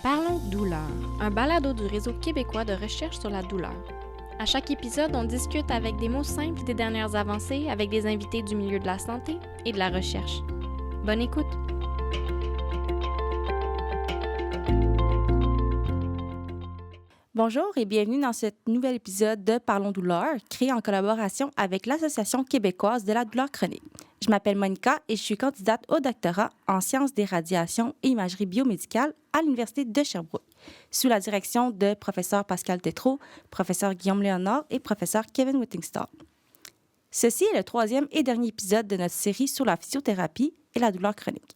Parlons douleur, un balado du réseau québécois de recherche sur la douleur. À chaque épisode, on discute avec des mots simples des dernières avancées avec des invités du milieu de la santé et de la recherche. Bonne écoute! Bonjour et bienvenue dans ce nouvel épisode de Parlons douleur, créé en collaboration avec l'Association québécoise de la douleur chronique. Je m'appelle Monica et je suis candidate au doctorat en sciences des radiations et imagerie biomédicale à l'Université de Sherbrooke, sous la direction de professeur Pascal Tétrault, professeur Guillaume Léonard et professeur Kevin Whittingstall. Ceci est le troisième et dernier épisode de notre série sur la physiothérapie et la douleur chronique.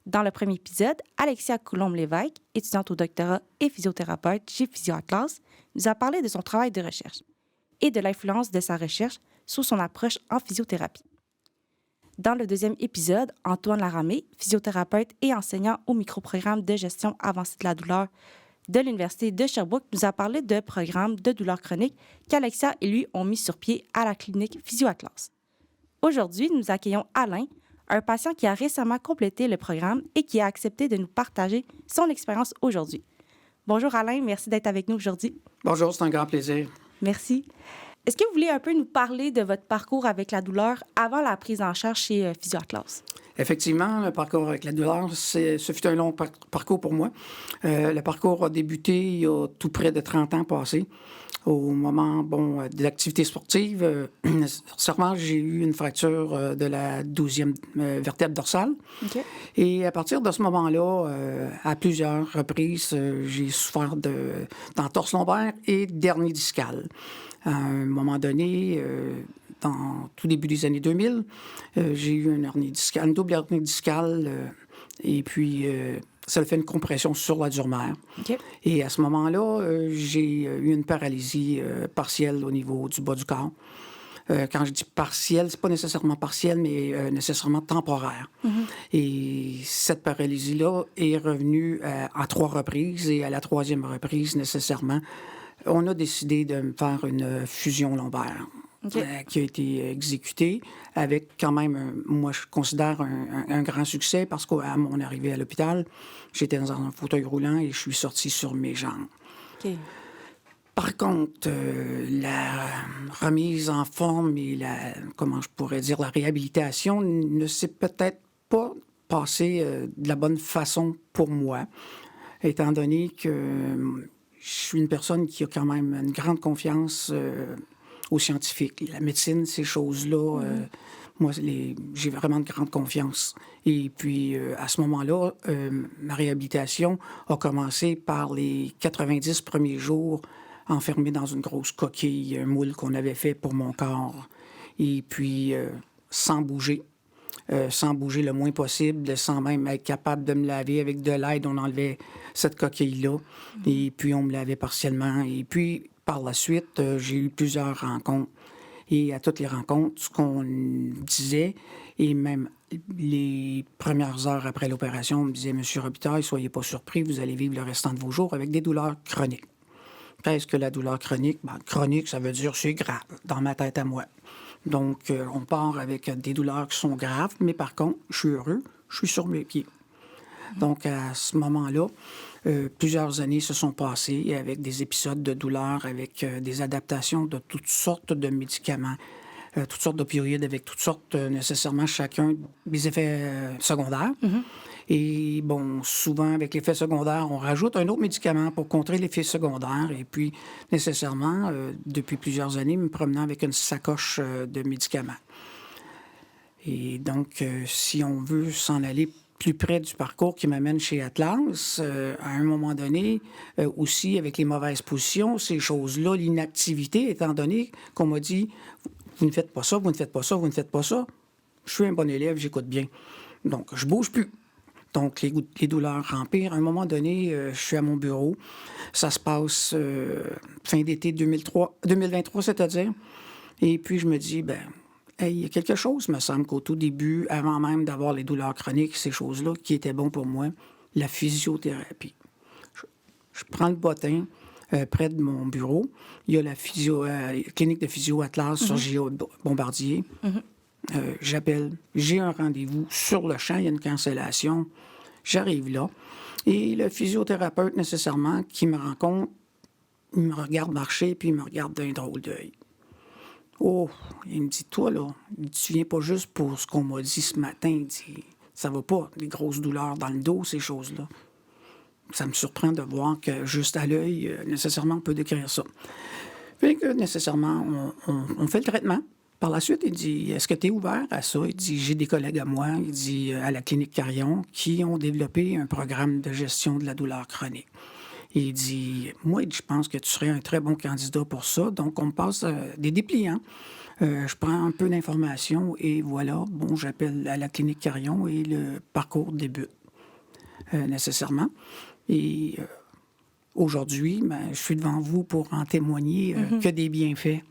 Dans le premier épisode, Alexia Coulombe-Lévesque, étudiante au doctorat et physiothérapeute chez Physio-Atlas, nous a parlé de son travail de recherche et de l'influence de sa recherche sur son approche en physiothérapie. Dans le deuxième épisode, Antoine Laramé, physiothérapeute et enseignant au microprogramme de gestion avancée de la douleur de l'Université de Sherbrooke, nous a parlé de programmes de douleur chronique qu'Alexia et lui ont mis sur pied à la clinique Physio-Atlas. Aujourd'hui, nous accueillons Alain, un patient qui a récemment complété le programme et qui a accepté de nous partager son expérience aujourd'hui. Bonjour Alain, merci d'être avec nous aujourd'hui. Bonjour, c'est un grand plaisir. Merci. Est-ce que vous voulez un peu nous parler de votre parcours avec la douleur avant la prise en charge chez Physio-Atlas? Effectivement, le parcours avec la douleur, ce fut un long parcours pour moi. Le parcours a débuté il y a tout près de 30 ans passés. Au moment de l'activité sportive, nécessairement, j'ai eu une fracture de la 12e vertèbre dorsale. Okay. Et à partir de ce moment-là, à plusieurs reprises, j'ai souffert d'entorse lombaire et d'hernie discale. À un moment donné, dans tout début des années 2000, j'ai eu une double hernie discale, et puis ça a fait une compression sur la dure-mère. Okay. Et à ce moment-là, j'ai eu une paralysie partielle au niveau du bas du corps. Quand je dis partielle, c'est pas nécessairement partielle, mais nécessairement temporaire. Mm-hmm. Et cette paralysie-là est revenue à 3 reprises, et à la 3e reprise, nécessairement, on a décidé de me faire une fusion lombaire. Okay. Qui a été exécutée avec quand même, moi je considère un grand succès parce qu'à mon arrivée à l'hôpital, j'étais dans un fauteuil roulant et je suis sorti sur mes jambes. Okay. Par contre, la remise en forme et la réhabilitation ne s'est peut-être pas passée de la bonne façon pour moi, étant donné que je suis une personne qui a quand même une grande confiance aux scientifiques. La médecine, ces choses-là, moi, j'ai vraiment de grande confiance. Et puis, à ce moment-là, ma réhabilitation a commencé par les 90 premiers jours enfermé dans une grosse coquille, un moule qu'on avait fait pour mon corps. Et puis, sans bouger le moins possible, sans même être capable de me laver avec de l'aide. On enlevait cette coquille-là, et puis on me lavait partiellement. Et puis, par la suite, j'ai eu plusieurs rencontres. Et à toutes les rencontres, ce qu'on disait, et même les premières heures après l'opération, on me disait « Monsieur Robitaille, soyez pas surpris, vous allez vivre le restant de vos jours avec des douleurs chroniques. » Qu'est-ce que la douleur chronique? Chronique, ça veut dire c'est grave, dans ma tête à moi. Donc, on part avec des douleurs qui sont graves, mais par contre, je suis heureux, je suis sur mes pieds. Donc, à ce moment-là, plusieurs années se sont passées avec des épisodes de douleur, avec des adaptations de toutes sortes de médicaments, toutes sortes d'opioïdes, avec toutes sortes, nécessairement, chacun des effets secondaires. Mm-hmm. Et bon, souvent, avec l'effet secondaire, on rajoute un autre médicament pour contrer l'effet secondaire. Et puis, nécessairement, depuis plusieurs années, me promenant avec une sacoche de médicaments. Et donc, si on veut s'en aller plus près du parcours qui m'amène chez Atlas, à un moment donné, aussi avec les mauvaises positions, ces choses-là, l'inactivité, étant donné qu'on m'a dit « Vous ne faites pas ça, vous ne faites pas ça, vous ne faites pas ça », je suis un bon élève, j'écoute bien. Donc, je bouge plus. Donc, les douleurs empirent. À un moment donné, je suis à mon bureau. Ça se passe fin d'été 2023, c'est-à-dire. Et puis, je me dis, hey, il y a quelque chose, me semble, qu'au tout début, avant même d'avoir les douleurs chroniques, ces choses-là, qui étaient bon pour moi, la physiothérapie. Je prends le bottin près de mon bureau. Il y a la clinique de physio Atlas sur J.A. Bombardier. J'appelle, j'ai un rendez-vous sur le champ, il y a une cancellation. J'arrive là. Et le physiothérapeute, nécessairement, qui me rencontre, il me regarde marcher, puis il me regarde d'un drôle d'œil. Oh, il me dit, toi, là, tu viens pas juste pour ce qu'on m'a dit ce matin. Il dit, ça va pas, des grosses douleurs dans le dos, ces choses-là. Ça me surprend de voir que juste à l'œil, nécessairement, on peut décrire ça. Fait que, nécessairement, on fait le traitement. Par la suite, il dit, est-ce que tu es ouvert à ça? Il dit, j'ai des collègues à moi, il dit, à la clinique Carillon, qui ont développé un programme de gestion de la douleur chronique. Et il dit, moi, je pense que tu serais un très bon candidat pour ça. Donc, on me passe des dépliants. Je prends un peu d'informations et voilà, bon, j'appelle à la clinique Carillon et le parcours débute nécessairement. Et aujourd'hui, je suis devant vous pour en témoigner que des bienfaits.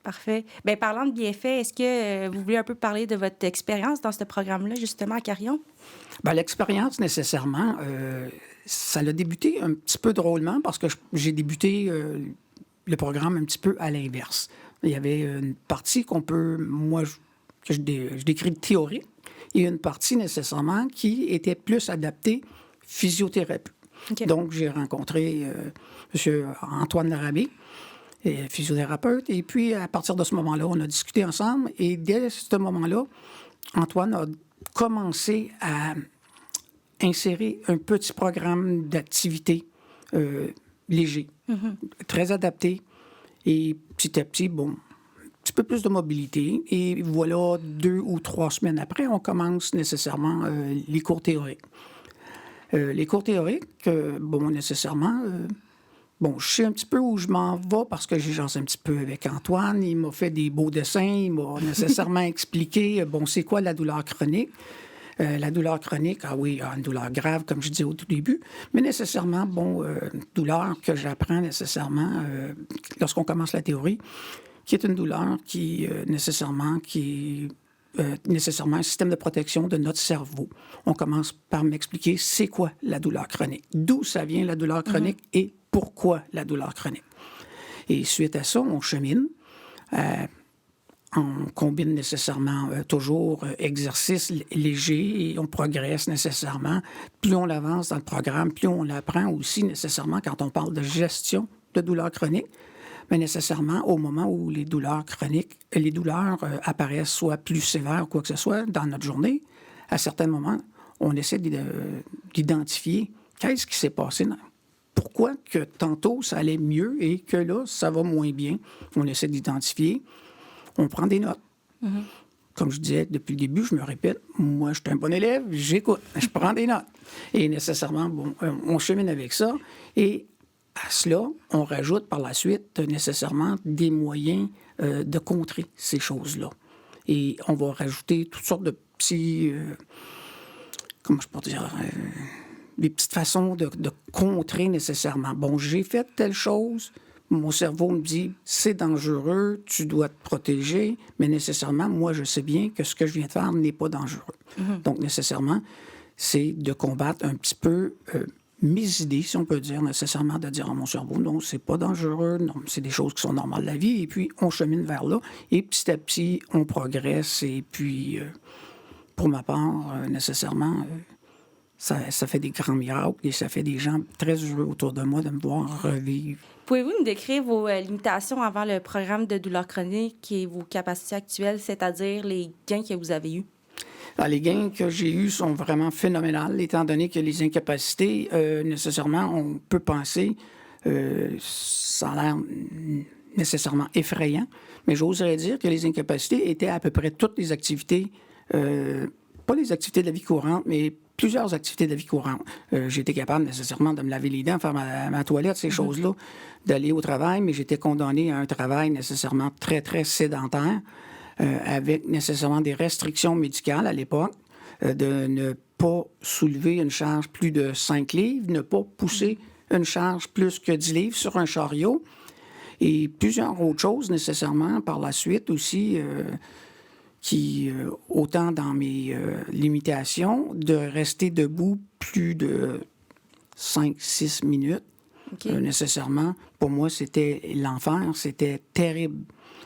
Parfait. Bien, parlant de bienfaits, est-ce que vous voulez un peu parler de votre expérience dans ce programme-là, justement, à Carillon? Bien, l'expérience, nécessairement, ça a débuté un petit peu drôlement parce que j'ai débuté le programme un petit peu à l'inverse. Il y avait une partie que je décris de théorie et une partie, nécessairement, qui était plus adaptée physiothérapie. Okay. Donc, j'ai rencontré M. Antoine Larabé, physiothérapeute, et puis, à partir de ce moment-là, on a discuté ensemble, et dès ce moment-là, Antoine a commencé à insérer un petit programme d'activité léger, très adapté, et petit à petit, bon, un petit peu plus de mobilité, et voilà, 2 ou 3 semaines après, on commence nécessairement les cours théoriques. Les cours théoriques, bon, nécessairement... Bon, je sais un petit peu où je m'en vais parce que j'ai jasé un petit peu avec Antoine. Il m'a fait des beaux dessins. Il m'a nécessairement expliqué, bon, c'est quoi la douleur chronique. La douleur chronique, ah oui, une douleur grave, comme je disais au tout début, mais nécessairement, bon, une douleur que j'apprends nécessairement lorsqu'on commence la théorie, qui est une douleur qui, nécessairement un système de protection de notre cerveau. On commence par m'expliquer c'est quoi la douleur chronique, d'où ça vient la douleur chronique et pourquoi la douleur chronique. Et suite à ça, on chemine. On combine nécessairement toujours exercice léger et on progresse nécessairement. Plus on avance dans le programme, plus on apprend aussi nécessairement quand on parle de gestion de douleur chronique. Mais nécessairement, au moment où les douleurs chroniques, les douleurs apparaissent soit plus sévères ou quoi que ce soit dans notre journée, à certains moments, on essaie d'identifier qu'est-ce qui s'est passé. Pourquoi que tantôt, ça allait mieux et que là, ça va moins bien. On essaie d'identifier. On prend des notes. Comme je disais depuis le début, je me répète, moi, je suis un bon élève, j'écoute, je prends des notes. Et nécessairement, bon, on chemine avec ça. Et à cela, on rajoute par la suite nécessairement des moyens de contrer ces choses-là. Et on va rajouter toutes sortes de petits... comment je peux dire... des petites façons de contrer nécessairement. Bon, j'ai fait telle chose, mon cerveau me dit, c'est dangereux, tu dois te protéger, mais nécessairement, moi, je sais bien que ce que je viens de faire n'est pas dangereux. Donc, nécessairement, c'est de combattre un petit peu mes idées, si on peut dire, nécessairement, de dire à mon cerveau, non, c'est pas dangereux, non, c'est des choses qui sont normales de la vie, et puis on chemine vers là, et petit à petit, on progresse, et puis, pour ma part, nécessairement... Ça fait des grands miracles et ça fait des gens très heureux autour de moi de me voir revivre. Pouvez-vous nous décrire vos limitations avant le programme de douleur chronique et vos capacités actuelles, c'est-à-dire les gains que vous avez eus? Alors, les gains que j'ai eus sont vraiment phénoménales, étant donné que les incapacités, nécessairement, on peut penser, ça a l'air nécessairement effrayant, mais j'oserais dire que les incapacités étaient à peu près toutes les activités, pas les activités de la vie courante, mais plusieurs activités de la vie courante. J'étais capable nécessairement de me laver les dents, faire ma toilette, ces choses-là, d'aller au travail, mais j'étais condamné à un travail nécessairement très, très sédentaire, avec nécessairement des restrictions médicales à l'époque, de ne pas soulever une charge plus de 5 livres, ne pas pousser une charge plus que 10 livres sur un chariot. Et plusieurs autres choses nécessairement par la suite aussi, qui, autant dans mes limitations, de rester debout plus de 5-6 minutes, nécessairement, pour moi, c'était l'enfer, c'était terrible.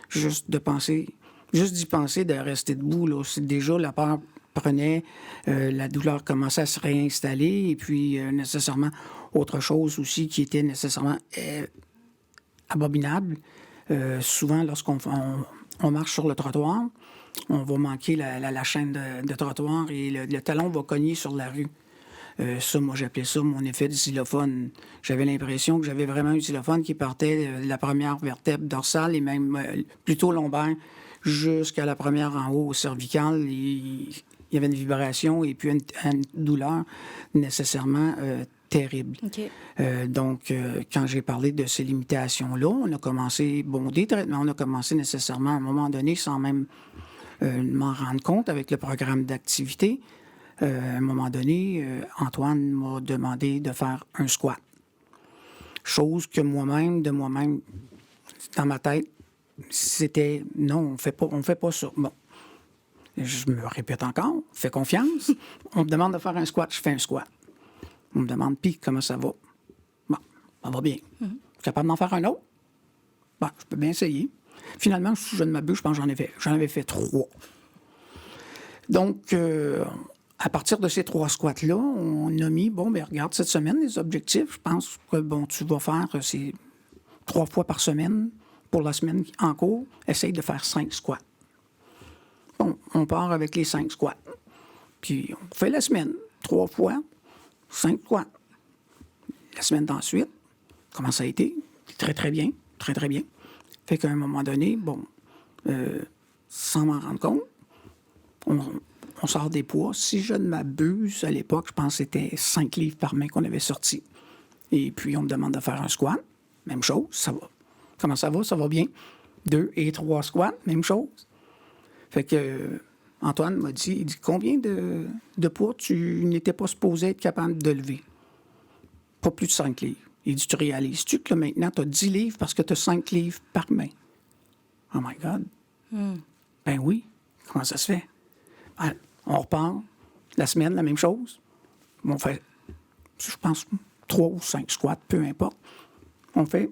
Juste d'y penser, de rester debout, là, c'est déjà la peur prenait, la douleur commençait à se réinstaller, et puis nécessairement, autre chose aussi qui était nécessairement abominable. Souvent, lorsqu'on on marche sur le trottoir, on va manquer la chaîne de trottoir et le talon va cogner sur la rue. Ça, moi, j'appelais ça mon effet de xylophone. J'avais l'impression que j'avais vraiment un xylophone qui partait de la première vertèbre dorsale et même plutôt lombaire jusqu'à la première en haut, cervicale. Il y avait une vibration et puis une douleur nécessairement terrible. Donc, quand j'ai parlé de ces limitations-là, on a commencé, des traitements, on a commencé nécessairement à un moment donné sans même m'en rendre compte avec le programme d'activité. À un moment donné, Antoine m'a demandé de faire un squat. Chose que moi-même, dans ma tête, c'était non, on fait pas ça. Bon. Je me répète encore, fais confiance. On me demande de faire un squat, je fais un squat. On me demande, puis comment ça va? Bon, ça va bien. Je suis capable d'en faire un autre? Bon, je peux bien essayer. Finalement, si je ne m'abuse, je pense que j'en avais fait 3. Donc, à partir de ces 3 squats-là, on a mis, regarde, cette semaine, les objectifs, je pense que, tu vas faire ces 3 fois par semaine pour la semaine en cours. Essaye de faire 5 squats. Bon, on part avec les 5 squats. Puis, on fait la semaine, 3 fois, 5 squats. La semaine d'ensuite, comment ça a été? Très, très bien. Très, très bien. Fait qu'à un moment donné, sans m'en rendre compte, on sort des poids. Si je ne m'abuse, à l'époque, je pense que c'était 5 livres par main qu'on avait sortis. Et puis, on me demande de faire un squat. Même chose, ça va. Comment ça va? Ça va bien. 2 et 3 squats, même chose. Fait que Antoine m'a dit, il dit, combien de poids tu n'étais pas supposé être capable de lever? Pas plus de 5 livres. Il dit, tu réalises-tu que là, maintenant, tu as 10 livres parce que tu as 5 livres par main? Oh my God! Ben oui. Comment ça se fait? Alors, on repart. La semaine, la même chose. On fait, je pense, 3 ou 5 squats, peu importe. On fait,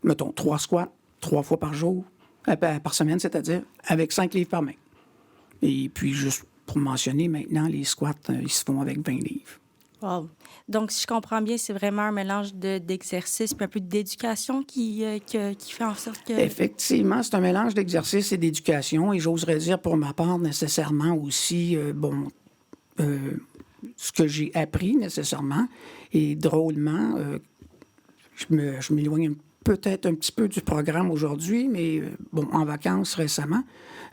mettons, 3 squats, 3 fois par jour, par semaine, c'est-à-dire avec 5 livres par main. Et puis, juste pour mentionner, maintenant, les squats, ils se font avec 20 livres. Wow. Donc, si je comprends bien, c'est vraiment un mélange d'exercice puis un peu d'éducation qui fait en sorte que... Effectivement, c'est un mélange d'exercice et d'éducation. Et j'oserais dire, pour ma part, nécessairement aussi, ce que j'ai appris nécessairement. Et drôlement, je m'éloigne peut-être un petit peu du programme aujourd'hui, mais en vacances récemment,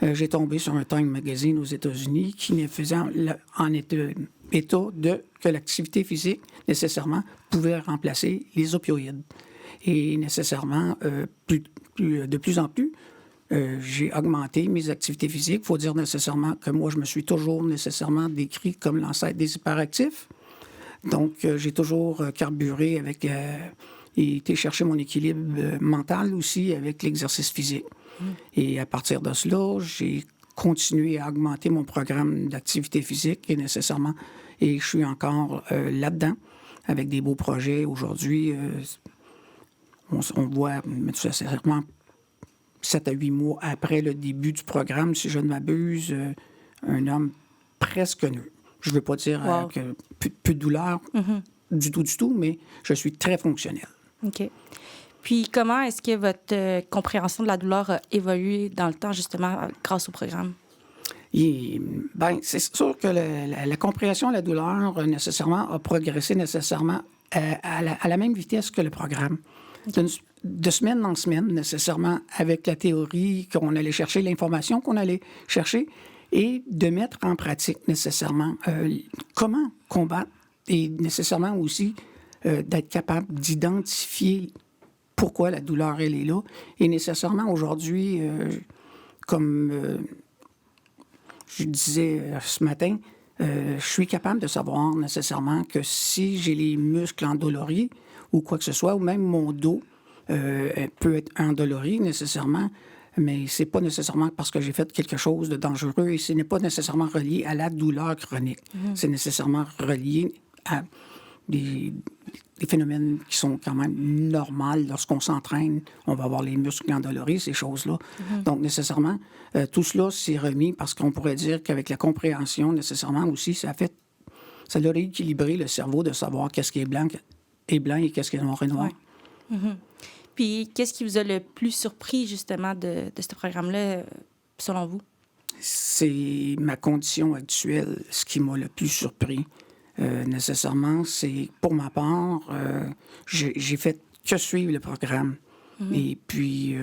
j'ai tombé sur un Time Magazine aux États-Unis qui faisait en état que l'activité physique, nécessairement, pouvait remplacer les opioïdes. Et nécessairement, de plus en plus, j'ai augmenté mes activités physiques. Il faut dire nécessairement que moi, je me suis toujours nécessairement décrit comme l'ancêtre des hyperactifs. Donc, j'ai toujours carburé avec... et été chercher mon équilibre mental aussi avec l'exercice physique. Et à partir de cela, j'ai continué à augmenter mon programme d'activité physique et nécessairement, et je suis encore là-dedans avec des beaux projets. Aujourd'hui, on voit, nécessairement 7 à 8 mois après le début du programme, si je ne m'abuse, un homme presque nu. Je ne veux pas dire que plus de douleur du tout, mais je suis très fonctionnel. OK. Puis, comment est-ce que votre compréhension de la douleur a évolué dans le temps, justement, grâce au programme? C'est sûr que la compréhension de la douleur, nécessairement, a progressé nécessairement à la même vitesse que le programme. De semaine en semaine, nécessairement, avec la théorie qu'on allait chercher, l'information qu'on allait chercher, et de mettre en pratique, nécessairement, comment combattre, et nécessairement aussi d'être capable d'identifier pourquoi la douleur, elle est là. Et nécessairement, aujourd'hui, comme je disais ce matin, je suis capable de savoir nécessairement que si j'ai les muscles endoloris ou quoi que ce soit, ou même mon dos, elle peut être endolorie nécessairement, mais c'est pas nécessairement parce que j'ai fait quelque chose de dangereux et ce n'est pas nécessairement relié à la douleur chronique. C'est nécessairement relié à des phénomènes qui sont quand même normaux. Lorsqu'on s'entraîne, on va avoir les muscles endoloris, ces choses-là. Donc, nécessairement, tout cela s'est remis parce qu'on pourrait dire qu'avec la compréhension, nécessairement aussi, ça a rééquilibré le cerveau de savoir qu'est-ce qui est blanc et qu'est-ce qui est noir et noir. Ouais. Puis, qu'est-ce qui vous a le plus surpris, justement, de ce programme-là, selon vous? C'est ma condition actuelle, ce qui m'a le plus surpris. Nécessairement, c'est, pour ma part, j'ai fait que suivre le programme. Et puis,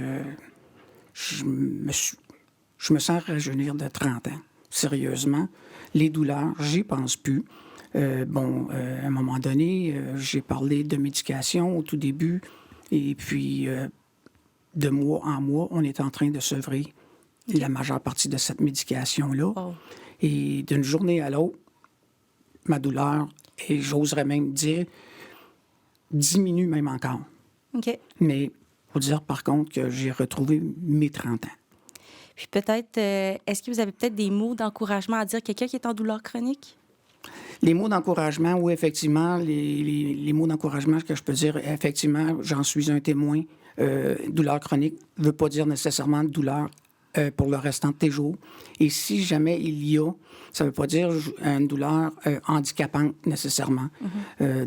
je me sens rajeunir de 30 ans. Sérieusement, les douleurs, j'y pense plus. À un moment donné, j'ai parlé de médication au tout début. Et puis, de mois en mois, on est en train de sevrer la majeure partie de cette médication-là. Oh. Et d'une journée à l'autre, ma douleur, et j'oserais même dire, diminue même encore. OK. Mais il faut dire, par contre, que j'ai retrouvé mes 30 ans. Puis peut-être, est-ce que vous avez peut-être des mots d'encouragement à dire à quelqu'un qui est en douleur chronique? Les mots d'encouragement, oui, effectivement, les mots d'encouragement que je peux dire, effectivement, j'en suis un témoin. Douleur chronique ne veut pas dire nécessairement douleur pour le restant de tes jours. Et si jamais il y a, ça ne veut pas dire une douleur handicapante nécessairement.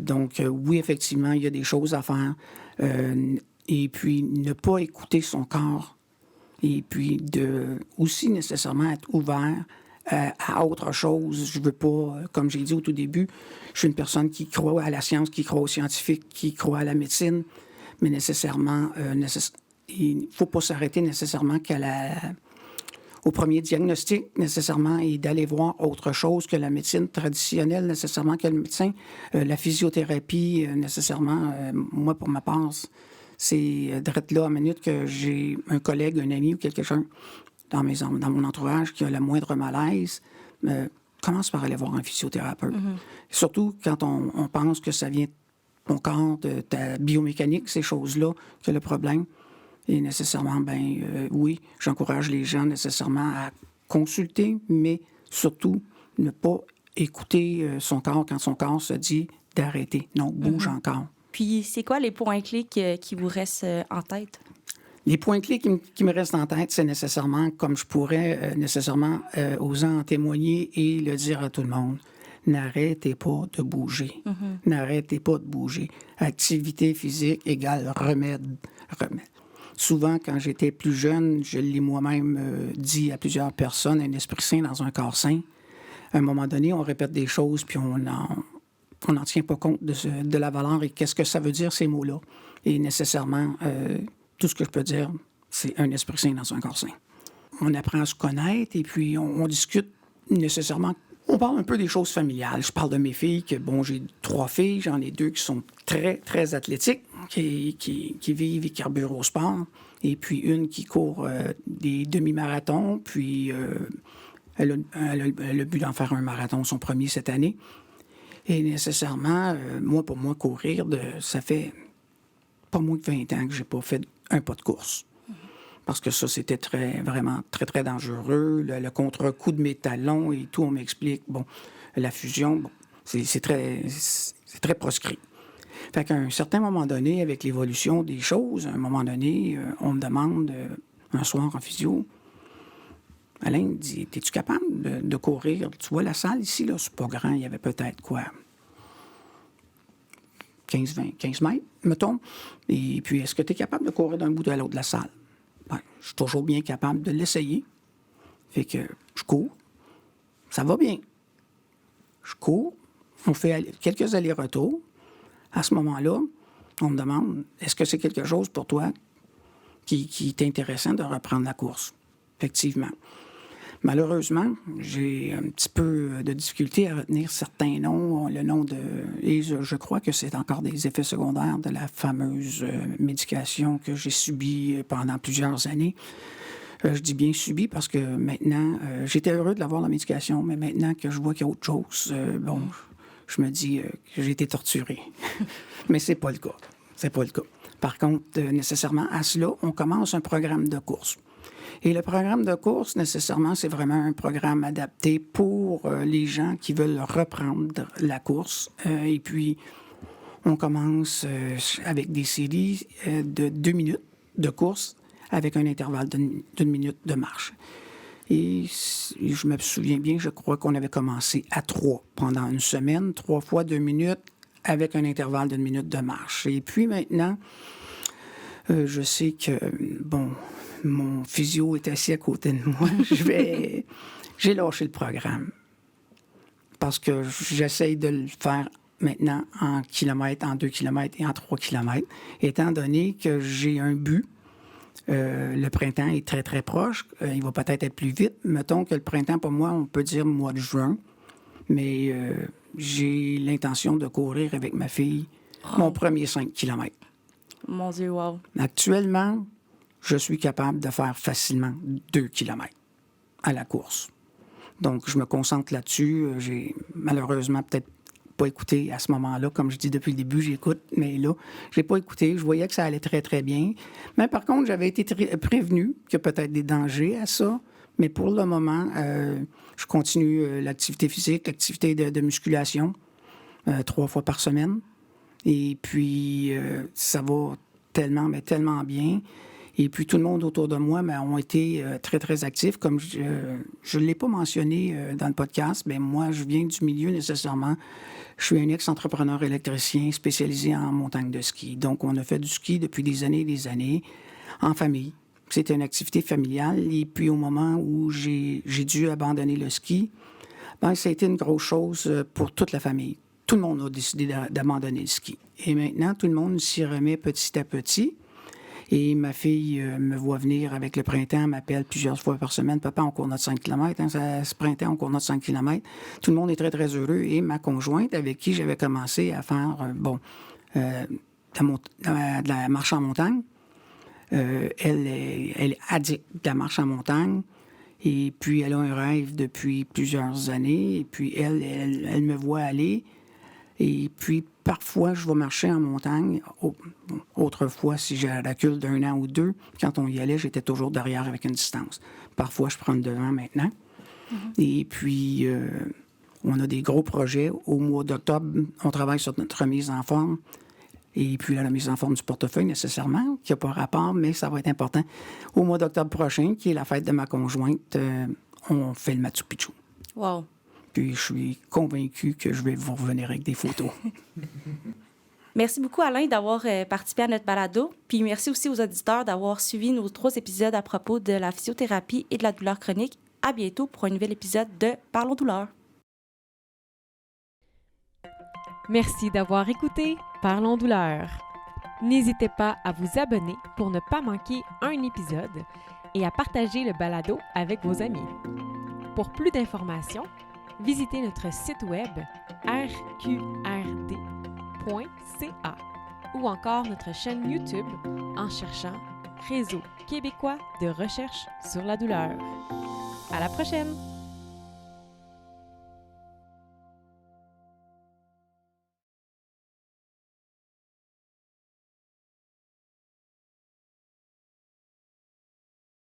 Donc, oui, effectivement, il y a des choses à faire. Et puis, ne pas écouter son corps. Et puis, aussi nécessairement être ouvert à autre chose. Je veux pas, comme j'ai dit au tout début, je suis une personne qui croit à la science, qui croit aux scientifiques, qui croit à la médecine, mais nécessairement, il ne faut pas s'arrêter nécessairement au premier diagnostic, nécessairement, et d'aller voir autre chose que la médecine traditionnelle, nécessairement, que le médecin. La physiothérapie, nécessairement, moi, pour ma part, c'est d'être là à minute que j'ai un collègue, un ami ou quelque chose dans mon entourage qui a le moindre malaise, commence par aller voir un physiothérapeute. Surtout quand on pense que ça vient de ton corps, de ta biomécanique, ces choses-là, que le problème. Et nécessairement, oui, j'encourage les gens nécessairement à consulter, mais surtout ne pas écouter son corps quand son corps se dit d'arrêter. Non, bouge encore. Puis, c'est quoi les points clés qui vous restent en tête? Les points clés qui me restent en tête, c'est nécessairement, comme je pourrais nécessairement oser en témoigner et le dire à tout le monde, n'arrêtez pas de bouger. N'arrêtez pas de bouger. Activité physique égale remède. Souvent, quand j'étais plus jeune, je l'ai moi-même dit à plusieurs personnes, un esprit sain dans un corps sain. À un moment donné, on répète des choses, puis on n'en tient pas compte de la valeur et qu'est-ce que ça veut dire, ces mots-là. Et nécessairement, tout ce que je peux dire, c'est un esprit sain dans un corps sain. On apprend à se connaître et puis on discute nécessairement. On parle un peu des choses familiales. Je parle de mes filles, j'ai 3 filles, j'en ai 2 qui sont très, très athlétiques, qui vivent et carburent au sport, et puis une qui court des demi-marathons, puis elle a le but d'en faire un marathon, son premier cette année. Et nécessairement, pour moi, courir, ça fait pas moins de 20 ans que j'ai pas fait un pas de course. Parce que ça, c'était vraiment très, très dangereux. Le contre-coup de mes talons et tout, on m'explique. Bon, la fusion, c'est très proscrit. Fait qu'à un certain moment donné, avec l'évolution des choses, à un moment donné, on me demande, un soir en physio, Alain me dit, es-tu capable de courir? Tu vois la salle ici, là, c'est pas grand, il y avait peut-être quoi? 15 mètres, mettons. Et puis, est-ce que tu es capable de courir d'un bout à l'autre de la salle? Je suis toujours bien capable de l'essayer. Fait que je cours. Ça va bien. Je cours. On fait quelques allers-retours. À ce moment-là, on me demande, est-ce que c'est quelque chose pour toi qui est intéressant de reprendre la course? Effectivement. Malheureusement, j'ai un petit peu de difficulté à retenir certains noms. Le nom de... Et je crois que c'est encore des effets secondaires de la fameuse médication que j'ai subie pendant plusieurs années. Je dis bien subie parce que maintenant, j'étais heureux de l'avoir, la médication, mais maintenant que je vois qu'il y a autre chose, je me dis que j'ai été torturé. Mais c'est pas le cas. C'est pas le cas. Par contre, nécessairement, à cela, on commence un programme de course. Et le programme de course, nécessairement, c'est vraiment un programme adapté pour les gens qui veulent reprendre la course. Et puis, on commence avec des séries de 2 minutes de course avec un intervalle d'une minute de marche. Et je me souviens bien, je crois qu'on avait commencé à 3 pendant une semaine, 3 fois 2 minutes avec un intervalle d'une minute de marche. Et puis maintenant, je sais que, bon, mon physio est assis à côté de moi. J'ai lâché le programme parce que j'essaye de le faire maintenant en kilomètres, en 2 kilomètres et en 3 kilomètres, étant donné que j'ai un but. Le printemps est très, très proche. Il va peut-être être plus vite. Mettons que le printemps, pour moi, on peut dire mois de juin. Mais j'ai l'intention de courir avec ma fille mon premier 5 kilomètres. Mon Dieu, wow. Actuellement, je suis capable de faire facilement 2 kilomètres à la course. Donc, je me concentre là-dessus. J'ai malheureusement peut-être pas écouté à ce moment-là. Comme je dis depuis le début, j'écoute, mais là, j'ai pas écouté. Je voyais que ça allait très, très bien. Mais par contre, j'avais été prévenu qu'il y a peut-être des dangers à ça. Mais pour le moment, je continue l'activité physique, l'activité de musculation, 3 fois par semaine. Et puis, ça va tellement, mais tellement bien. Et puis, tout le monde autour de moi ont été très, très actifs. Comme je ne l'ai pas mentionné dans le podcast, mais moi, je viens du milieu nécessairement. Je suis un ex-entrepreneur électricien spécialisé en montagne de ski. Donc, on a fait du ski depuis des années, en famille. C'était une activité familiale. Et puis, au moment où j'ai dû abandonner le ski, ça a été une grosse chose pour toute la famille. Tout le monde a décidé d'abandonner le ski. Et maintenant, tout le monde s'y remet petit à petit. Et ma fille me voit venir avec le printemps, m'appelle plusieurs fois par semaine. « Papa, on court notre 5 km. Ce printemps, on court notre 5 km. » Tout le monde est très, très heureux. Et ma conjointe, avec qui j'avais commencé à faire de la marche en montagne, elle est addict de la marche en montagne. Et puis, elle a un rêve depuis plusieurs années. Et puis, elle me voit aller. Et puis, parfois, je vais marcher en montagne. Autrefois, si j'ai un recul d'1 an ou 2, quand on y allait, j'étais toujours derrière avec une distance. Parfois, je prends le devant maintenant. Et puis, on a des gros projets. Au mois d'octobre, on travaille sur notre remise en forme. Et puis, la remise en forme du portefeuille, nécessairement, qui n'a pas rapport, mais ça va être important. Au mois d'octobre prochain, qui est la fête de ma conjointe, on fait le Machu Picchu. Wow. Puis je suis convaincu que je vais vous revenir avec des photos. Merci beaucoup, Alain, d'avoir participé à notre balado. Puis merci aussi aux auditeurs d'avoir suivi nos 3 épisodes à propos de la physiothérapie et de la douleur chronique. À bientôt pour un nouvel épisode de Parlons douleur. Merci d'avoir écouté Parlons douleur. N'hésitez pas à vous abonner pour ne pas manquer un épisode et à partager le balado avec vos amis. Pour plus d'informations, visitez notre site web rqrd.ca ou encore notre chaîne YouTube en cherchant Réseau québécois de recherche sur la douleur. À la prochaine!